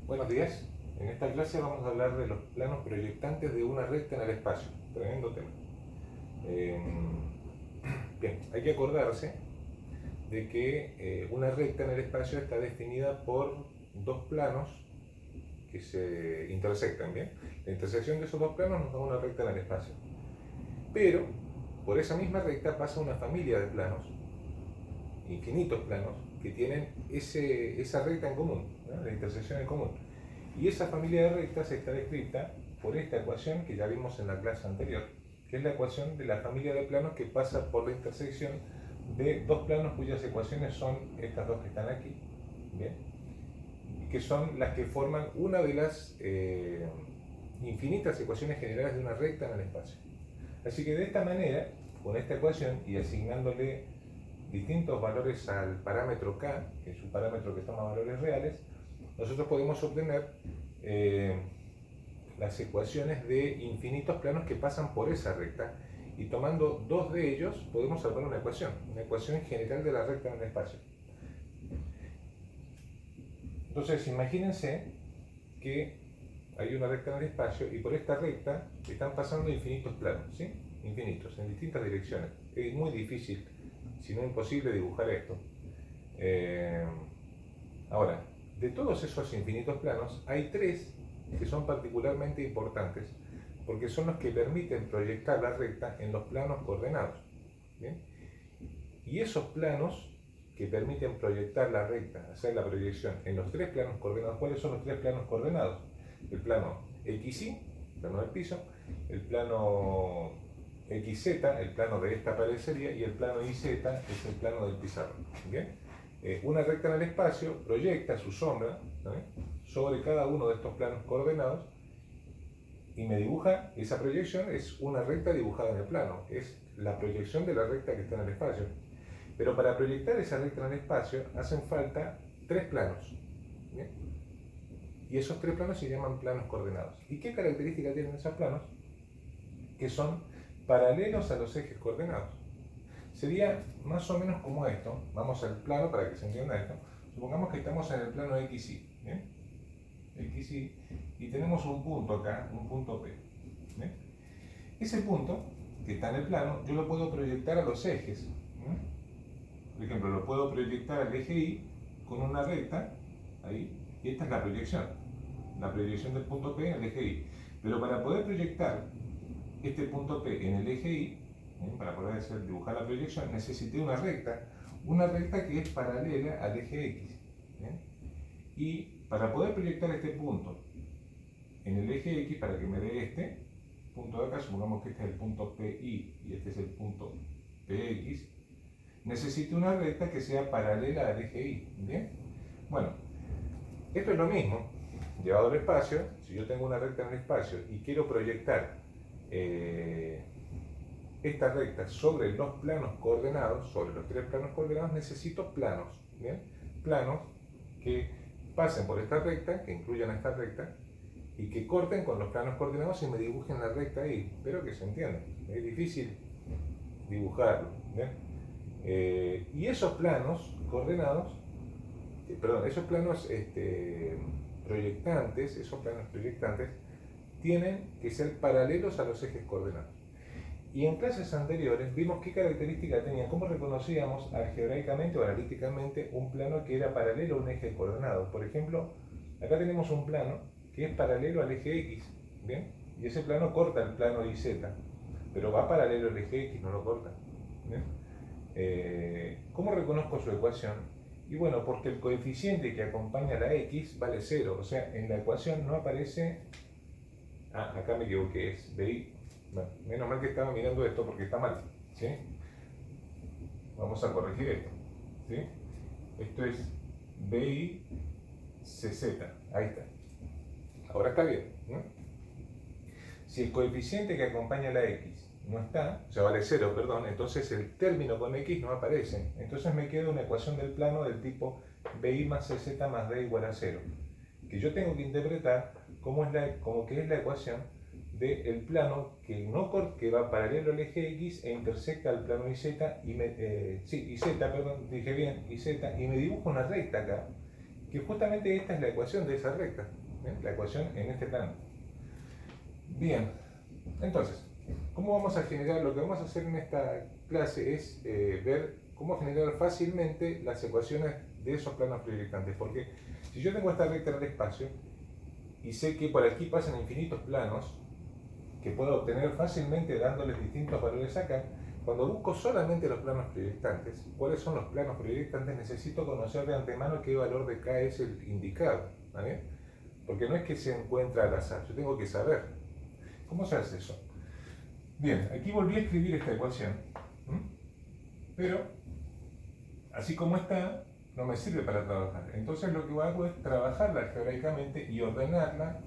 Buenos días. En esta clase vamos a hablar de los planos proyectantes de una recta en el espacio. Tremendo tema. Eh, Bien, hay que acordarse de que una recta en el espacio está definida por dos planos que se intersectan, ¿bien? La intersección de esos dos planos nos da una recta en el espacio. Pero por esa misma recta pasa una familia de planos, infinitos planos, que tienen esa recta en común, ¿no? La intersección en común. Y esa familia de rectas está descrita por esta ecuación que ya vimos en la clase anterior, que es la ecuación de la familia de planos que pasa por la intersección de dos planos cuyas ecuaciones son estas dos que están aquí, ¿bien? Que son las que forman una de las infinitas ecuaciones generales de una recta en el espacio. Así que de esta manera, con esta ecuación y asignándole distintos valores al parámetro k, que es un parámetro que toma valores reales, nosotros podemos obtener las ecuaciones de infinitos planos que pasan por esa recta, y tomando dos de ellos podemos salvar una ecuación general de la recta en el espacio. Entonces imagínense que hay una recta en el espacio y por esta recta están pasando infinitos planos, ¿sí? Infinitos, en distintas direcciones. Es muy difícil, si no imposible, dibujar esto. Ahora, de todos esos infinitos planos, hay tres que son particularmente importantes porque son los que permiten proyectar la recta en los planos coordenados. ¿Bien? Y esos planos que permiten proyectar la recta, hacer la proyección en los tres planos coordenados, ¿cuáles son los tres planos coordenados? El plano XY, el plano del piso, el plano XZ, el plano de esta parecería, y el plano YZ, que es el plano del pizarrón. ¿Bien? Una recta en el espacio proyecta su sombra, ¿no?, sobre cada uno de estos planos coordenados y me dibuja, esa proyección es una recta dibujada en el plano, es la proyección de la recta que está en el espacio. Pero para proyectar esa recta en el espacio hacen falta tres planos, ¿bien? Y esos tres planos se llaman planos coordenados. ¿Y qué características tienen esos planos? Que son paralelos a los ejes coordenados. Sería más o menos como esto. Vamos al plano para que se entienda esto. Supongamos que estamos en el plano XY, ¿bien? XY, y tenemos un punto acá, un punto P, ¿bien? Ese punto que está en el plano, yo lo puedo proyectar a los ejes, ¿bien? Por ejemplo, lo puedo proyectar al eje Y con una recta, ahí, y esta es la proyección del punto P en el eje Y. Pero para poder proyectar este punto P en el eje Y, para poder dibujar la proyección, necesité una recta que es paralela al eje X. ¿Bien? Y para poder proyectar este punto en el eje X, para que me dé este punto de acá, supongamos que este es el punto PI y este es el punto PX, necesito una recta que sea paralela al eje Y. ¿Bien? Bueno, esto es lo mismo llevado al espacio. Si yo tengo una recta en el espacio y quiero proyectar esta recta sobre los planos coordenados, sobre los tres planos coordenados, necesito planos, ¿bien? Planos que pasen por esta recta, que incluyan esta recta, y que corten con los planos coordenados y me dibujen la recta ahí. Espero que se entienda, es difícil dibujarlo, ¿bien? Y esos planos coordenados, esos planos proyectantes, tienen que ser paralelos a los ejes coordenados. Y en clases anteriores vimos qué características tenía, cómo reconocíamos algebraicamente o analíticamente un plano que era paralelo a un eje coordenado. Por ejemplo, acá tenemos un plano que es paralelo al eje X, ¿bien? Y ese plano corta el plano YZ, pero va paralelo al eje X, no lo corta, ¿bien? ¿Cómo reconozco su ecuación? Y bueno, porque el coeficiente que acompaña a la X vale 0, o sea, en la ecuación no aparece... acá me equivoqué, es BI. Bueno, menos mal que estaba mirando esto porque está mal, ¿sí? Vamos a corregir esto, ¿sí? Esto es BICZ, ahí está. Ahora está bien, ¿no? Si el coeficiente que acompaña a la X no está, o sea, vale 0, perdón, entonces el término con X no aparece. Entonces me queda una ecuación del plano del tipo BI más CZ más D igual a 0, que yo tengo que interpretar como que es la ecuación del plano que va paralelo al eje X e intersecta al plano YZ, YZ, perdón, dije bien, YZ, y me dibujo una recta acá que justamente esta es la ecuación de esa recta, la ecuación en este plano. Bien, entonces, ¿cómo vamos a generar? Lo que vamos a hacer en esta clase es ver cómo generar fácilmente las ecuaciones de esos planos proyectantes, porque si yo tengo esta recta en el espacio y sé que por aquí pasan infinitos planos que puedo obtener fácilmente dándoles distintos valores acá, cuando busco solamente los planos proyectantes, ¿cuáles son los planos proyectantes? Necesito conocer de antemano qué valor de K es el indicado, ¿vale? Porque no es que se encuentra al azar, yo tengo que saber. ¿Cómo se hace eso? Bien, aquí volví a escribir esta ecuación, pero así como está, no me sirve para trabajar. Entonces lo que hago es trabajarla algebraicamente y ordenarla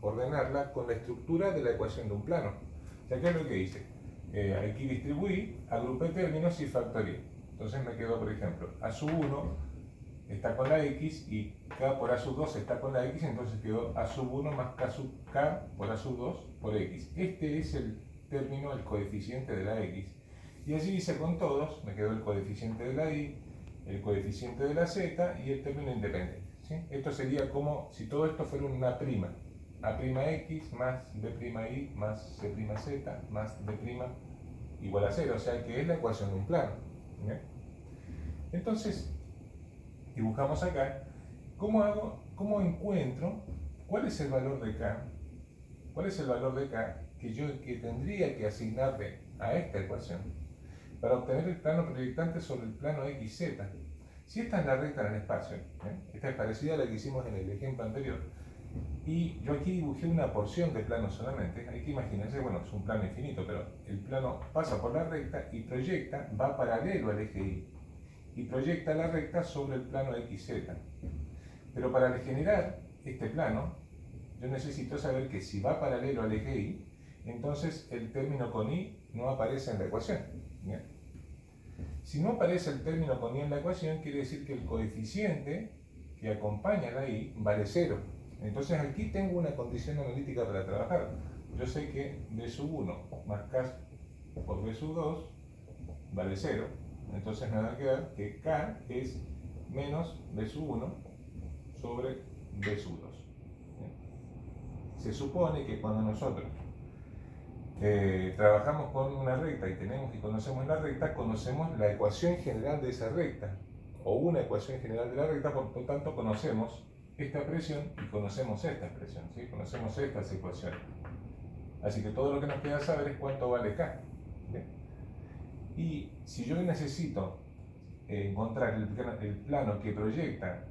con la estructura de la ecuación de un plano. O sea, ¿qué es lo que hice? Aquí distribuí, agrupé términos y factorié. Entonces me quedó, por ejemplo, a sub 1 está con la x y k por a sub 2 está con la x, entonces quedó a sub 1 más k sub k por a sub 2 por x. Este es el término, el coeficiente de la x. Y así hice con todos, me quedó el coeficiente de la y, el coeficiente de la z y el término independiente, ¿sí? Esto sería como si todo esto fuera una prima. A'x más b'y más c'z más d' igual a 0, o sea que es la ecuación de un plano. ¿Bien? Entonces, dibujamos acá, ¿cómo encuentro cuál es el valor de K? ¿Cuál es el valor de K que tendría que asignarle a esta ecuación para obtener el plano proyectante sobre el plano xz? Si esta es la recta en el espacio, esta es parecida a la que hicimos en el ejemplo anterior, y yo aquí dibujé una porción de plano solamente, hay que imaginarse, bueno, es un plano infinito, pero el plano pasa por la recta y proyecta, va paralelo al eje Y, y proyecta la recta sobre el plano XZ. Pero para generar este plano, yo necesito saber que si va paralelo al eje Y, entonces el término con Y no aparece en la ecuación. ¿Bien? Si no aparece el término con Y en la ecuación, quiere decir que el coeficiente que acompaña a la Y vale 0. Entonces aquí tengo una condición analítica para trabajar. Yo sé que b sub 1 más k por b sub 2 vale 0. Entonces me va a quedar que k es menos b sub 1 sobre b sub 2. Se supone que cuando nosotros trabajamos con una recta y tenemos y conocemos la recta, conocemos la ecuación general de esa recta o una ecuación general de la recta, por lo tanto conocemos esta expresión y conocemos esta expresión, ¿sí? Conocemos estas ecuaciones. Así que todo lo que nos queda saber es cuánto vale K. ¿Bien? Y si yo necesito encontrar el plano que proyecta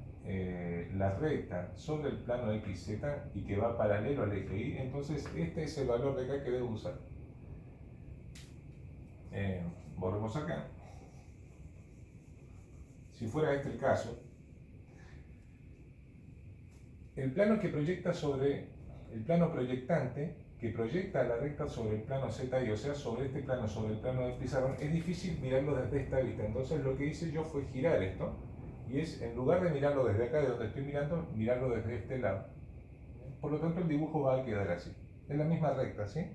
la recta sobre el plano XZ y que va paralelo al eje Y, entonces este es el valor de K que debo usar. Volvemos acá. Si fuera este el caso, el plano que proyecta sobre el plano proyectante que proyecta la recta sobre el plano ZI, o sea, sobre este plano, sobre el plano del pizarrón, es difícil mirarlo desde esta vista. Entonces lo que hice yo fue girar esto, y es, en lugar de mirarlo desde acá, de donde estoy mirando, mirarlo desde este lado. Por lo tanto el dibujo va a quedar así. Es la misma recta, ¿sí?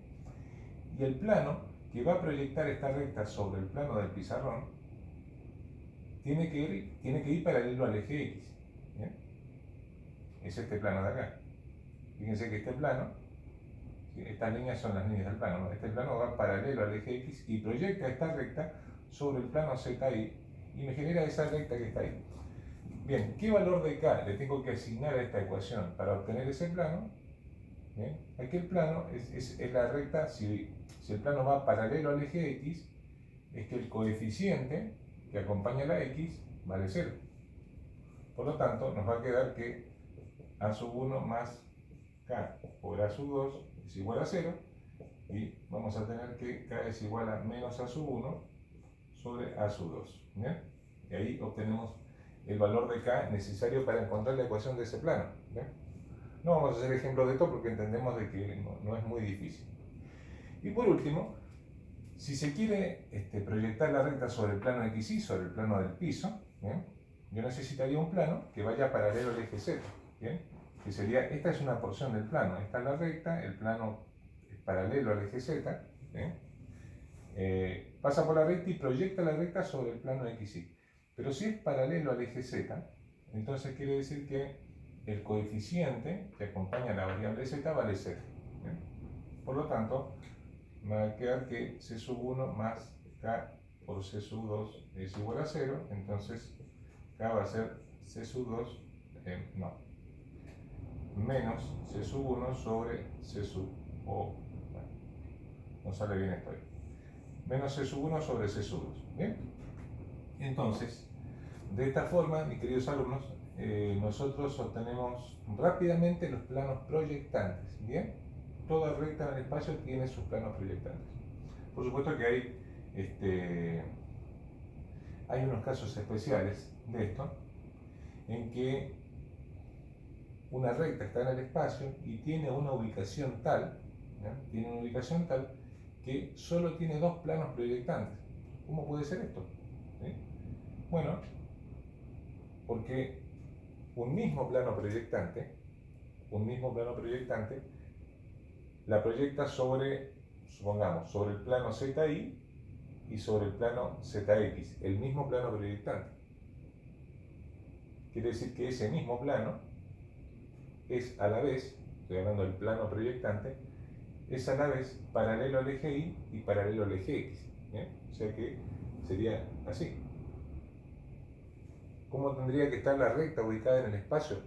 Y el plano que va a proyectar esta recta sobre el plano del pizarrón tiene que ir paralelo al eje X. ¿Bien? Es este plano de acá. Fíjense que este plano, estas líneas son las líneas del plano, ¿no? Este plano va paralelo al eje X y proyecta esta recta sobre el plano ZI y me genera esa recta que está ahí. Bien, ¿qué valor de K le tengo que asignar a esta ecuación para obtener ese plano? Bien, aquí el plano es la recta, si el plano va paralelo al eje X, es que el coeficiente que acompaña a la X vale 0. Por lo tanto, nos va a quedar que a sub 1 más K por a sub 2 es igual a 0, y vamos a tener que K es igual a menos a sub 1 sobre a sub 2. ¿Bien? Y ahí obtenemos el valor de K necesario para encontrar la ecuación de ese plano. ¿Bien? No vamos a hacer ejemplo de esto porque entendemos de que no es muy difícil. Y por último, si se quiere proyectar la recta sobre el plano XY, sobre el plano del piso, ¿bien? Yo necesitaría un plano que vaya paralelo al eje Z. ¿Bien? Que sería, esta es una porción del plano, esta es la recta, el plano es paralelo al eje Z, pasa por la recta y proyecta la recta sobre el plano XY. Pero si es paralelo al eje Z, Entonces quiere decir que el coeficiente que acompaña a la variable z vale 0. ¿Bien? Por lo tanto, me va a quedar que c sub 1 más k por c sub 2 es igual a 0. Entonces, k va a ser c sub 2, menos c sub 1 sobre c sub, bueno, no sale bien esto ahí. Menos c sub 1 sobre c sub 2. ¿Bien? Entonces, de esta forma, mis queridos alumnos, nosotros obtenemos rápidamente los planos proyectantes. ¿Bien? Toda recta en el espacio tiene sus planos proyectantes. Por supuesto que hay unos casos especiales de esto, en que una recta está en el espacio y tiene una ubicación tal, que solo tiene dos planos proyectantes. ¿Cómo puede ser esto? ¿Sí? Bueno, porque un mismo plano proyectante la proyecta sobre, supongamos, sobre el plano ZI y sobre el plano ZX, el mismo plano proyectante. Quiere decir que ese mismo plano es a la vez, estoy hablando del plano proyectante, es a la vez paralelo al eje Y y paralelo al eje X. ¿Bien? O sea que sería así. ¿Cómo tendría que estar la recta ubicada en el espacio?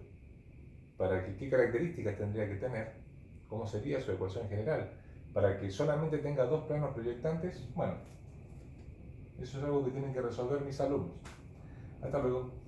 ¿Qué características tendría que tener? ¿Cómo sería su ecuación general? Para que solamente tenga dos planos proyectantes, bueno, eso es algo que tienen que resolver mis alumnos. Hasta luego.